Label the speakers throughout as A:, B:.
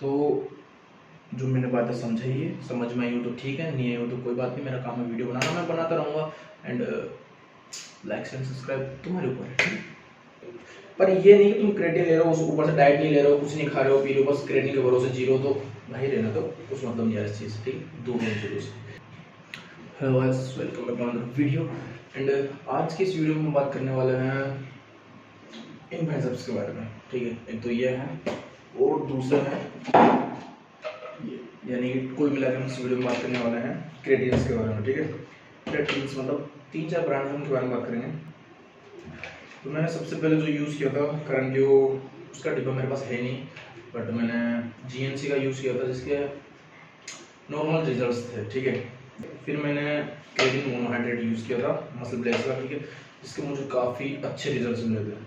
A: तो जो मैंने बातें समझाई है, समझ में आई हो तो ठीक है, नहीं आई हो तो कोई बात नहीं, मेरा काम है वीडियो बनाना, मैं बनाता रहूँगा। एंड लाइक एंड सब्सक्राइब तुम्हारे ऊपर है, ठीक है? पर ये नहीं कि तुम क्रेटिन ले रहे हो, उस ऊपर से डाइट नहीं ले रहे हो, कुछ नहीं खा रहे हो, पी रहे हो, बस क्रेटिन के भरोसे जी रहे हो, तो भाई रहना तो कुछ मतलब नहीं है इस चीज़ से, ठीक है? दूर रहना चीज़ों से। Hello guys, welcome back to another video. And आज की इस वीडियो में हम बात करने वाले हैं इन बाइसेप्स के बारे में, ठीक है? एक तो ये है और दूसरा है ये, यानी कि कुल मिलाकर हम इस वीडियो में बात करने वाले हैं क्रेटिन्स के बारे में, ठीक है? क्रेटिन्स मतलब 3-4 ब्रांड हम के बारे में बात करेंगे। तो मैंने सबसे पहले जो यूज़ किया था, करंटली वो उसका डिब्बा मेरे पास है नहीं, बट मैंने जीएनसी का यूज़ किया था जिसके नॉर्मल रिजल्ट्स थे, ठीक है? फिर मैंने क्रेटिन मोनोहाइड्रेट यूज़ किया था मसल ब्लेस का, ठीक है, जिसके मुझे काफ़ी अच्छे रिजल्ट्स मिले थे।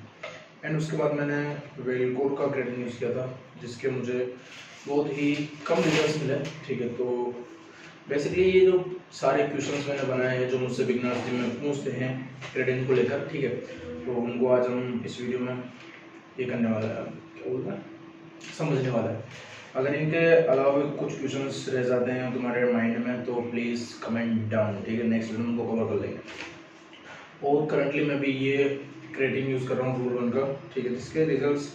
A: एंड उसके बाद मैंने वेलकोर का क्रेटिन यूज़ किया था जिसके मुझे बहुत ही कम रिजल्ट्स मिले, ठीक है? तो बेसिकली ये जो सारे क्वेश्चंस मैंने बनाए हैं जो मुझसे बिगनर्स जिम में पूछते हैं क्रेटिन को लेकर, ठीक है, तो उनको आज हम इस वीडियो में ये करने वाला है, क्या बोलते हैं, समझने वाला है। अगर इनके अलावा भी कुछ क्वेश्चंस रह जाते हैं तुम्हारे माइंड में तो प्लीज़ कमेंट डाउन, ठीक है? नेक्स्ट वीडियो में उनको कवर कर लेंगे। और करंटली मैं भी ये क्रेटिन यूज़ कर रहा हूँ रूल 1 का, ठीक है, जिसके रिजल्ट्स,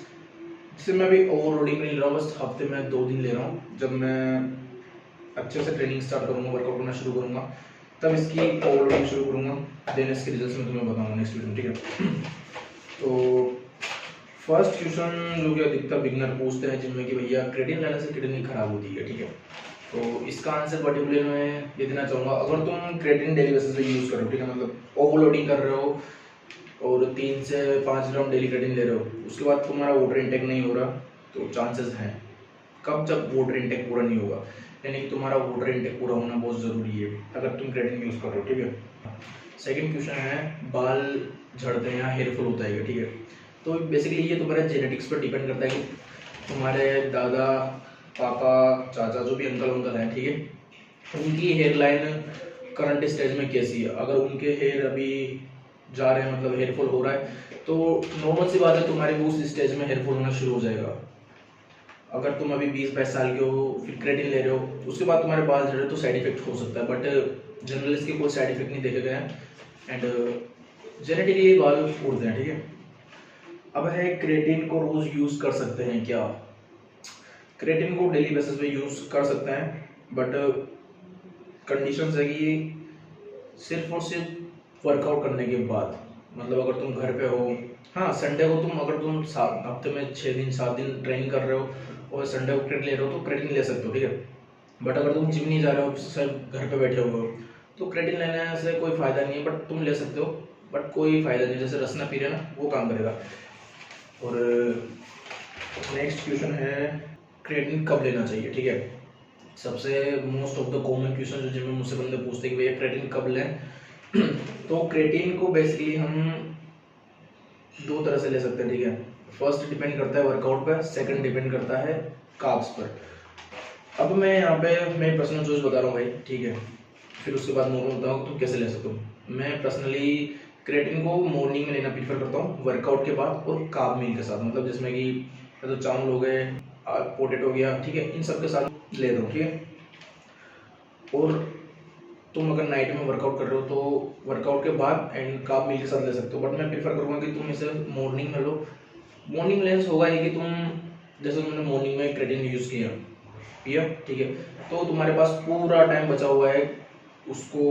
A: जिससे मैं भी ओवरलोडिंग नहीं ले रहा हूँ, बस हफ्ते में 2 दिन ले रहा हूँ। जब मैं अच्छे से ट्रेनिंग स्टार्ट करूँगा, वर्कआउट करना शुरू करूँगा, तब इसकी ओवरलोडिंग शुरू करूँगा, देन इसके रिजल्ट्स मैं तुम्हें बताऊँगा नेक्स्ट वीडियो में, ठीक है? तो फर्स्ट क्वेश्चन जो कि अधिकतर बिगनर पूछते हैं जिनमें कि भैया क्रेटिन लेने से किडनी खराब होती है, ठीक है? तो इसका आंसर पर्टिकुलर मैं ये देना चाहूँगा, अगर तुम क्रेटिन डेली बेसिस पे यूज़ करो, ठीक है, मतलब ओवरलोडिंग कर रहे हो और 3 से 5 ग्राम डेली क्रेटिन ले रहे हो, उसके बाद तुम्हारा वाटर इंटेक नहीं हो रहा, तो चांसेस हैं कब, जब वाटर इंटेक पूरा नहीं होगा, यानी कि तुम्हारा वाटर इंटेक पूरा होना बहुत ज़रूरी है अगर तुम क्रेटिन यूज़ कर रहे हो, ठीक है? सेकंड क्वेश्चन है बाल झड़ते हैं या हेयर फॉल होता है, ठीक है? तो बेसिकली ये तुम्हारे जेनेटिक्स पर डिपेंड करता है कि तुम्हारे दादा, पापा, चाचा, जो भी अंकल हैं, ठीक है, उनकी हेयर लाइन करंट स्टेज में कैसी है। अगर उनके हेयर अभी जा रहे हैं, मतलब हेयर फॉल हो रहा है, तो नॉर्मल सी बात है तुम्हारे भी उस स्टेज में हेयर फॉल होना शुरू हो जाएगा। अगर तुम अभी 20-22 साल के हो, फिर क्रेटिन ले रहे हो, उसके बाद तुम्हारे बाल झड़े तो साइड इफेक्ट हो सकता है, बट जनरली इसके कोई साइड इफेक्ट नहीं देखे गए हैं एंड जेनेटिकली बाल उड़ते हैं, ठीक है? अब है क्रेटिन को रोज यूज कर सकते हैं क्या? क्रेटिन को डेली बेसिस पे यूज कर सकते हैं, बट कंडीशंस है कि सिर्फ और सिर्फ वर्कआउट करने के बाद, मतलब अगर तुम घर पे हो, हाँ संडे को तुम, अगर तुम हफ्ते में 6 दिन 7 दिन ट्रेनिंग कर रहे हो और संडे को क्रेटिन ले रहे हो तो क्रेटिन ले सकते हो, ठीक है? बट अगर तुम जिम नहीं जा रहे हो, सिर्फ घर पे बैठे हुए हो, तो क्रेटिन लेने से कोई फायदा नहीं है, बट तुम ले सकते हो, बट कोई फायदा नहीं, जैसे रसना पी रहे ना वो काम करेगा। और नेक्स्ट क्वेश्चन है क्रेटिन कब लेना चाहिए, ठीक है? सबसे most of the common question जो जिनमें मुझसे बंदे पूछते हैं कि भैया क्रेटिन कब लें तो क्रेटिन को बेसिकली हम 2 तरह से ले सकते हैं, ठीक है? फर्स्ट डिपेंड करता है वर्कआउट पर, सेकंड डिपेंड करता है कार्ब्स पर। अब मैं यहाँ पे मैं पर्सनल चॉइस बता रहा हूँ भाई, ठीक है? फिर उसके बाद मैं बताऊँ तुम कैसे ले सकते हो। मैं पर्सनली क्रेटिन को मॉर्निंग में लेना प्रीफर करता हूँ, वर्कआउट के बाद और कार्ब मील के साथ, मतलब जिसमें कि तो चावल हो गए, पोटेटो हो गया, ठीक है, इन सब के साथ ले दो, ठीक है? और तुम अगर नाइट में वर्कआउट कर रहे हो तो वर्कआउट के बाद एंड कार्ब मील के साथ ले सकते हो, बट मैं प्रीफर करूँगा कि तुम इसे मॉर्निंग में लो। मॉर्निंग लेंस होगा ये कि तुम, जैसे तुमने मॉर्निंग में क्रेटिन यूज़ पिया, ठीक है, तो तुम्हारे पास पूरा टाइम बचा हुआ है उसको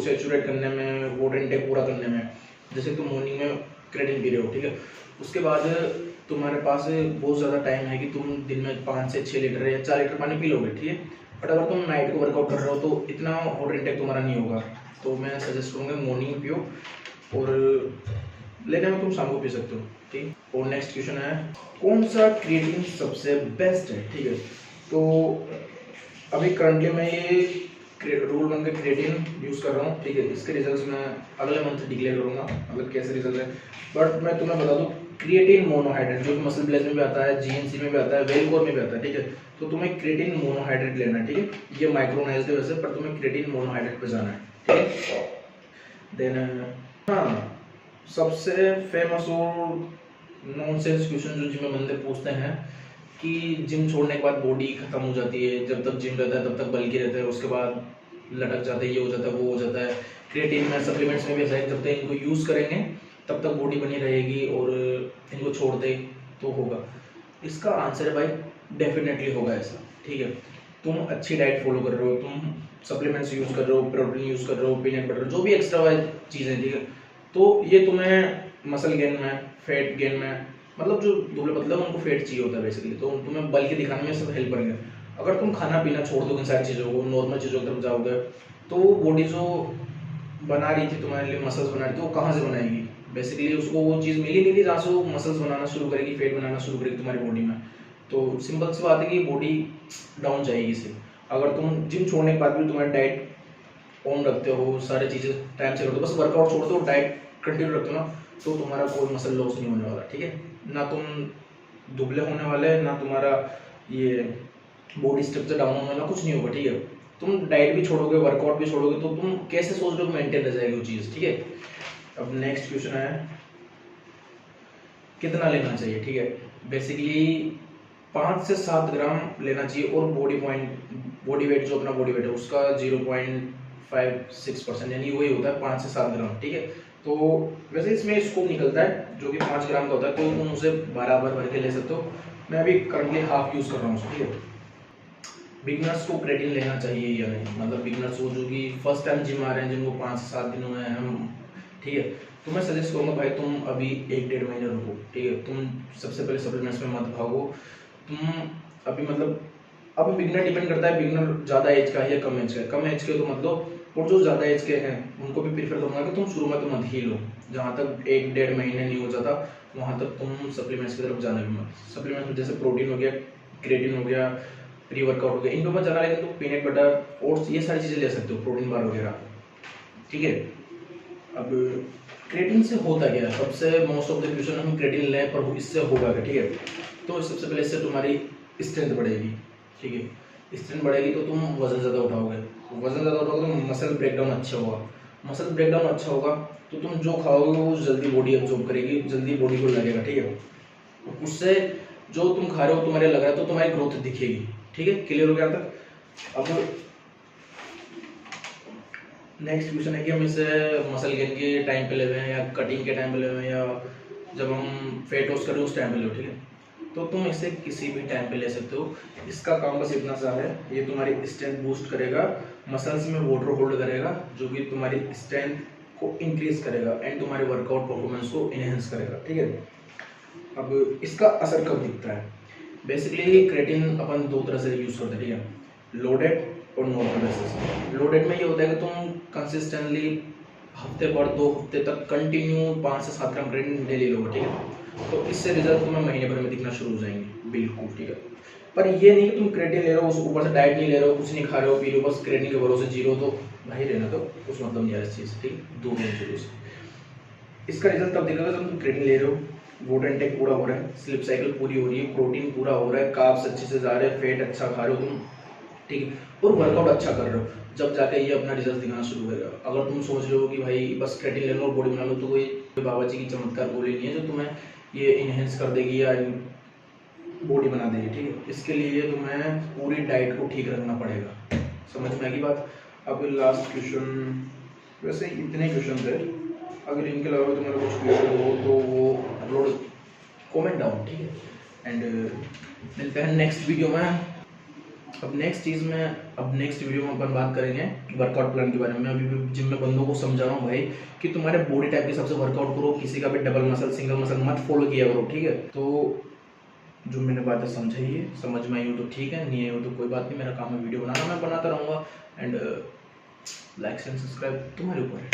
A: सेचुरेट करने में, वाटर इनटेक पूरा करने में। जैसे तुम मॉर्निंग में क्रेटिन पी रहे हो, ठीक है, उसके बाद तुम्हारे पास बहुत ज़्यादा टाइम है कि तुम दिन में 5 से 6 लीटर या 4 लीटर पानी पी लोगे, ठीक है? बट अगर तुम नाइट को वर्कआउट कर रहे हो तो इतना वाटर इनटेक तुम्हारा नहीं होगा, तो मैं सजेस्ट करूँगा मॉर्निंग में पियो, और लेने में तुम शाम को पी सकते हो, ठीक? और नेक्स्ट क्वेश्चन है कौन सा क्रिएटिन सबसे बेस्ट है, ठीक है? तो अभी करंटली मैं ये रूल 1 के क्रिएटिन यूज़ कर रहा हूँ, ठीक है? इसके रिजल्ट्स मैं अगले मंथ डिक्लेयर करूँगा, मतलब कैसे रिजल्ट है। बट मैं तुम्हें बता दूँ क्रिएटिन मोनोहाइड्रेट जो मसल ब्लेज में भी आता है, जीएनसी में भी आता है, वेलकोर में भी आता है, ठीक है? तो तुम्हें क्रिएटिन मोनोहाइड्रेट लेना है, ठीक है? ये माइक्रोनाइज्ड है वैसे, पर तुम्हें क्रिएटिन मोनोहाइड्रेट पे जाना है, ठीक है? देन हाँ, सबसे फेमस और नॉनसेंस क्वेश्चन जो जिसमें बंदे पूछते हैं कि जिम छोड़ने के बाद बॉडी खत्म हो जाती है, जब तक जिम रहता है तब तक बल्कि रहता है, उसके बाद लटक जाता है, ये हो जाता है, वो हो जाता है। क्रिएटिन में, सप्लीमेंट्स में भी ऐसा है, जब तक इनको यूज़ करेंगे तब तक बॉडी बनी रहेगी, और इनको छोड़ दे तो होगा। इसका आंसर है भाई, डेफिनेटली होगा ऐसा। ठीक है, तुम अच्छी डाइट फॉलो कर रहे हो, तुम सप्लीमेंट्स यूज़ कर रहे हो, प्रोटीन यूज़ कर रहे हो, पीनट बटर, जो भी एक्स्ट्रा चीज़ें, ठीक है, तो ये तुम्हें मसल गेन में, फैट गेन में, मतलब जो दुबले पतले उनको फैट चाहिए होता है बेसिकली, तो तुम्हें बल के दिखाने में सब हेल्प करेंगे। अगर तुम खाना पीना छोड़ दोगे इन सारी चीज़ों को, नॉर्मल चीज़ों की तरफ जाओगे, तो वो बॉडी जो बना रही थी तुम्हारे लिए, मसल्स बना रही थी, वो कहाँ से बनाएगी? बेसिकली उसको वो चीज़ मिली नहीं थी जहाँ से वो मसल्स बनाना शुरू करेगी, फैट बनाना शुरू करेगी तुम्हारी बॉडी में। तो सिंपल सी बात है कि बॉडी डाउन जाएगी इससे। अगर तुम जिम छोड़ने के बाद भी तुम्हारी डाइट ऑन रखते हो, सारी चीज़ें टाइम से करते हो, बस वर्कआउट छोड़ दो, डाइट कंटिन्यू रखते हो ना, तो तुम्हारा कोई मसल लॉस नहीं होने वाला। ठीक है, ना तुम दुबले होने वाले, ना तुम्हारा ये बॉडी स्ट्रक्चर डाउन होने वाला, कुछ नहीं होगा। ठीक है, तुम डाइट भी छोड़ोगे, वर्कआउट भी छोड़ोगे, तो तुम कैसे सोच रहे हो मेंटेन रह जाएगी वो चीज़। ठीक है, अब नेक्स्ट क्वेश्चन है, कितना लेना चाहिए? ठीक है, बेसिकली 5 से 7 ग्राम लेना चाहिए, और बॉडी वेट जो अपना बॉडी वेट है उसका 0.56% यानी वही होता है 5 से 7 ग्राम। ठीक है, तो वैसे इसमें स्कोप निकलता है जो कि 5 ग्राम का होता है, तो तुम उसे बराबर भर के ले सकते हो। मैं अभी करंटली हाफ यूज़ कर रहा हूँ। ठीक है, बिगनर्स को क्रेटिन लेना चाहिए या नहीं? मतलब बिगनर्स वो जो कि फर्स्ट टाइम जिम आ रहे हैं, जिनको 5 से 7 दिन हुए हैं हम, ठीक है, तो मैं सजेस्ट करूँगा भाई तुम अभी 1-1.5 महीने रुको। ठीक है, तुम सबसे पहले सप्लीमेंट्स में मत भागो। तुम अभी मतलब अब बिगनर डिपेंड करता है, बिगनर ज़्यादा एज का है या कम एज का है। कम एज के तो मतलब, और जो ज़्यादा एज के हैं उनको भी प्रीफर करूँगा कि तुम शुरू में तो मत ही लो। जहाँ तक 1-1.5 महीने नहीं हो जाता वहाँ तक तुम सप्लीमेंट्स की तरफ जाना भी मत। सप्लीमेंट्स में जैसे प्रोटीन हो गया, क्रिएटिन हो गया, प्री वर्कआउट हो गया, इनको मत जाना, लेकिन तुम पीनट बटर, ओट्स, ये सारी चीज़ें ले सकते हो, प्रोटीन बार वगैरह। ठीक है, अब क्रिएटिन से होता क्या है? सबसे मोस्ट ऑफ द क्वेश्चन हम क्रिएटिन लें पर इससे होगा क्या? ठीक है, तो सबसे पहले इससे तुम्हारी स्ट्रेंथ बढ़ेगी। ठीक है, स्ट्रेंथ बढ़ेगी तो तुम वजन ज़्यादा उठाओगे, वजन ज़्यादा उठाओगे तो मसल ब्रेकडाउन अच्छा होगा, मसल ब्रेकडाउन अच्छा होगा तो तुम जो खाओगे वो जल्दी बॉडी एब्जॉर्ब करेगी, जल्दी बॉडी को लगेगा। ठीक है, उससे जो तुम खा रहे हो तुम्हारे लग रहा है तो तुम्हारी ग्रोथ दिखेगी। ठीक है, क्लियर हो गया तक? अब नेक्स्ट क्वेश्चन है कि हम इसे मसल गेन के टाइम पे ले रहे हैं, या कटिंग के टाइम पे ले रहे हैं, या जब हम फैट लॉस करें उस टाइम पे ले। ठीक है, तो तुम इसे किसी भी टाइम पे ले सकते हो। इसका काम बस इतना सा है, ये तुम्हारी स्ट्रेंथ बूस्ट करेगा, मसल्स में वाटर होल्ड करेगा, जो कि तुम्हारी स्ट्रेंथ को इंक्रीज करेगा एंड तुम्हारे वर्कआउट परफॉर्मेंस को इनहेंस करेगा। ठीक है, अब इसका असर कब दिखता है? बेसिकली क्रेटिन अपन 2 तरह से यूज़ करते हैं। ठीक है, लोडेड और नॉर्मल बेसिस। लोडेड में ये होता है कि तुम कंसिस्टेंटली हफ्ते भर 2 हफ्ते तक कंटिन्यू 5 से 7 ग्राम क्रेटिन डेली लोगे। ठीक है, तो इससे रिजल्ट तुम्हें महीने भर में दिखना शुरू हो जाएंगे। बिल्कुल। ठीक है, पर ये नहीं कि तुम क्रेटिन ले रहे हो, उस ऊपर से डाइट नहीं ले रहे हो, कुछ नहीं खा रहे हो, पी लो, बस क्रेटिन के भरोसे जीरो, तो भाई रहना तो कुछ मतलब नहीं है इस चीज़ से। ठीक, दूर होने चीज़ों से। इसका रिजल्ट तब दिखेगा जब तुम क्रेटिन ले रहे हो, वाटर इनटेक पूरा हो रहा है, स्लीप साइकिल पूरी हो रही है, प्रोटीन पूरा हो रहा है, कार्ब्स अच्छे से जा रहे हैं, फैट अच्छा खा रहे हो तुम। ठीक है, और वर्कआउट अच्छा कर रहे हो, जब जाके ये अपना रिजल्ट दिखाना शुरू करेगा। अगर तुम सोच रहे हो कि भाई बस क्रेटिन ले लो और बॉडी बना लो, तो कोई बाबा जी की चमत्कार गोली नहीं है जो तुम्हें ये इनहेंस कर देगी या बॉडी बना देगी। ठीक है, इसके लिए तुम्हें पूरी डाइट को ठीक रखना पड़ेगा। समझ में आएगी बात? अब लास्ट क्वेश्चन, वैसे इतने क्वेश्चन थे, अगर इनके अलावा तुम्हारा कुछ क्वेश्चन हो तो वो अपलोड कमेंट डाउन। ठीक है, एंड मिलते हैं नेक्स्ट वीडियो में। अब नेक्स्ट वीडियो में अपन बात करेंगे वर्कआउट प्लान के बारे में। अभी भी जिम में बंदों को समझा रहा हूँ भाई कि तुम्हारे बॉडी टाइप के हिसाब से वर्कआउट करो, किसी का भी डबल मसल सिंगल मसल मत फॉलो किया करो। ठीक है, तो जो मैंने बातें समझाई है, समझ में आई हो तो ठीक है, नहीं आई हो तो कोई बात नहीं, मेरा काम है वीडियो बनाना, मैं बनाता रहूँगा। एंड लाइक एंड सब्सक्राइब तुम्हारे ऊपर है।